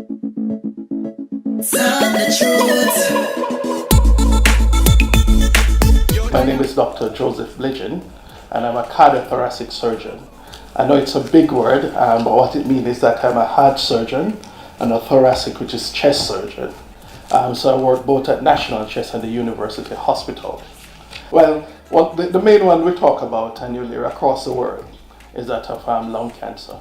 Tell the truth. My name is Dr. Joesph Blidgen, and I'm a cardiothoracic surgeon. I know it's a big word, but what it means is that I'm a heart surgeon and a thoracic, which is chest surgeon. So I work both at National Chest and the University Hospital. Well, the main one we talk about annually across the world is that of lung cancer,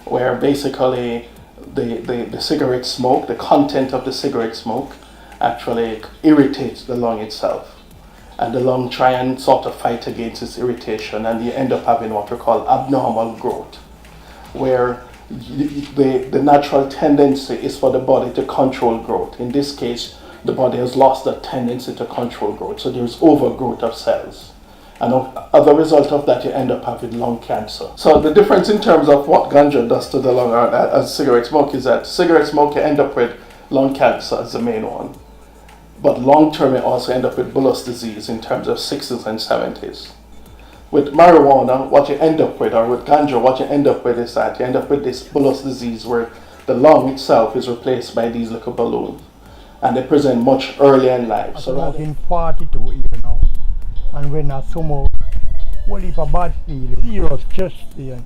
where basically the cigarette smoke, the content of the cigarette smoke, actually irritates the lung itself. And the lung try and sort of fight against its irritation, and you end up having what we call abnormal growth, where the natural tendency is for the body to control growth. In this case, the body has lost that tendency to control growth, so there's overgrowth of cells. And as a result of that, you end up having lung cancer. So the difference in terms of what ganja does to the lung as cigarette smoke is that cigarette smoke, you end up with lung cancer as the main one. But long term, you also end up with bullous disease in terms of 60s and 70s. With marijuana, what you end up with, or with ganja, what you end up with is that you end up with this bullous disease where the lung itself is replaced by these little balloons. And they present much earlier in life. So I'm in 42 years now. And when I smoke, what if a bad feeling, serious chest pain.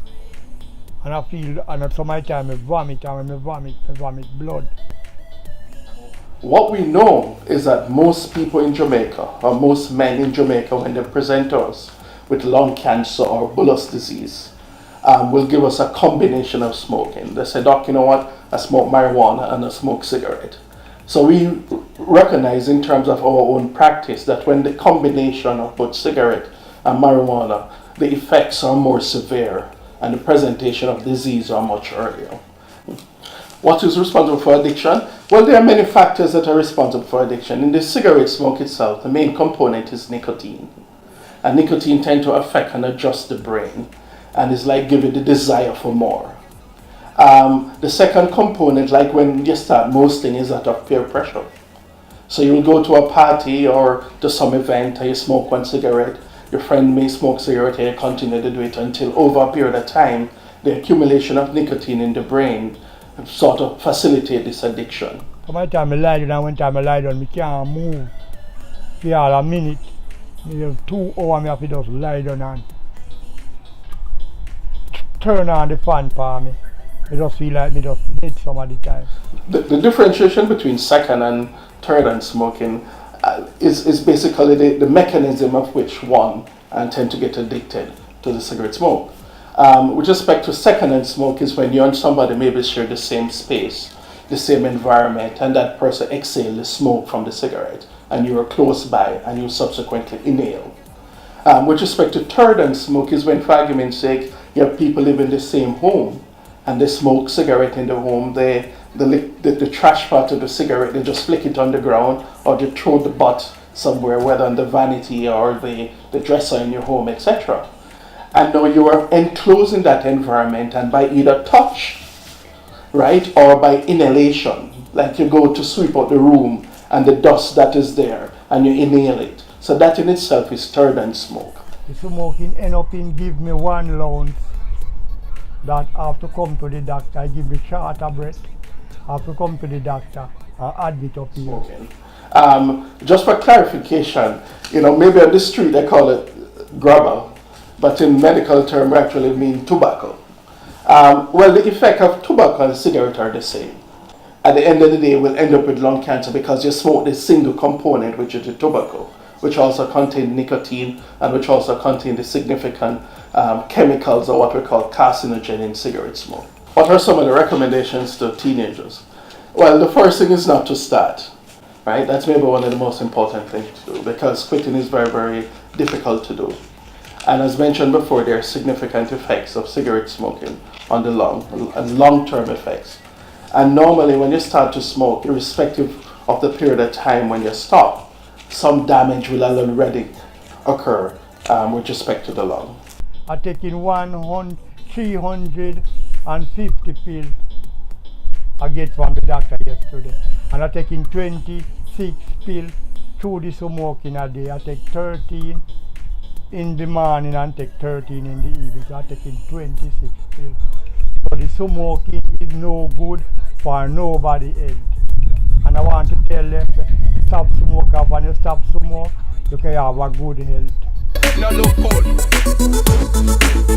And I feel, and sometimes I vomit, and when I vomit blood. What we know is that most people in Jamaica, or most men in Jamaica, when they present us with lung cancer or bullous disease, will give us a combination of smoking. They say, Doc, you know what? I smoke marijuana and I smoke cigarette. So we recognize in terms of our own practice that when the combination of both cigarette and marijuana, the effects are more severe and the presentation of disease are much earlier. What is responsible for addiction? Well, there are many factors that are responsible for addiction. In the cigarette smoke itself, the main component is nicotine. And nicotine tends to affect and adjust the brain and is like giving the desire for more. The second component, like when you start mosting, is that of peer pressure. So you'll go to a party or to some event and you smoke one cigarette. Your friend may smoke cigarette and you continue to do it until over a period of time, the accumulation of nicotine in the brain sort of facilitate this addiction. Sometimes I lie down, and when time I lie down, I can't move. For a minute, 2 hours, I have to just lie down and turn on the fan for me. I just feel like I just dead some of the time. The differentiation between second and third hand smoking is basically the mechanism of which one tend to get addicted to the cigarette smoke. With respect to second hand smoke is when you and somebody maybe share the same space, the same environment, and that person exhales the smoke from the cigarette, and you are close by and you subsequently inhale. With respect to third hand smoke is when, for argument's sake, you have people live in the same home and they smoke cigarette in the home, the trash part of the cigarette, they just flick it on the ground or they throw the butt somewhere, whether on the vanity or the dresser in your home, etc. And now you are enclosing that environment, and by either touch, right, or by inhalation, like you go to sweep out the room and the dust that is there and you inhale it. So that in itself is third hand smoke. The smoking end up in give me 1 ounce that I have to come to the doctor. I give me shorter breath. I have to come to the doctor and admit up here. Okay. Just for clarification, maybe on the street they call it grabber, but in medical term actually mean tobacco. Well, the effect of tobacco and cigarette are the same. At the end of the day, we'll end up with lung cancer because you smoke this single component, which is the tobacco, which also contains nicotine and which also contains the significant chemicals, or what we call carcinogen, in cigarette smoke. What are some of the recommendations to teenagers? Well, the first thing is not to start, right? That's maybe one of the most important things to do, because quitting is very, very difficult to do. And as mentioned before, there are significant effects of cigarette smoking on the lung, and long-term effects. And normally when you start to smoke, irrespective of the period of time when you stop, some damage will already occur with respect to the lung. I'm taking 350 pills I get from the doctor yesterday. And I'm taking 26 pills through the smoking a day. I take 13 in the morning and take 13 in the evening. So I'm taking 26 pills. So the smoking is no good for nobody else. And I want to tell them, stop smoke up. When you stop smoke, you can have a good health. Now look good.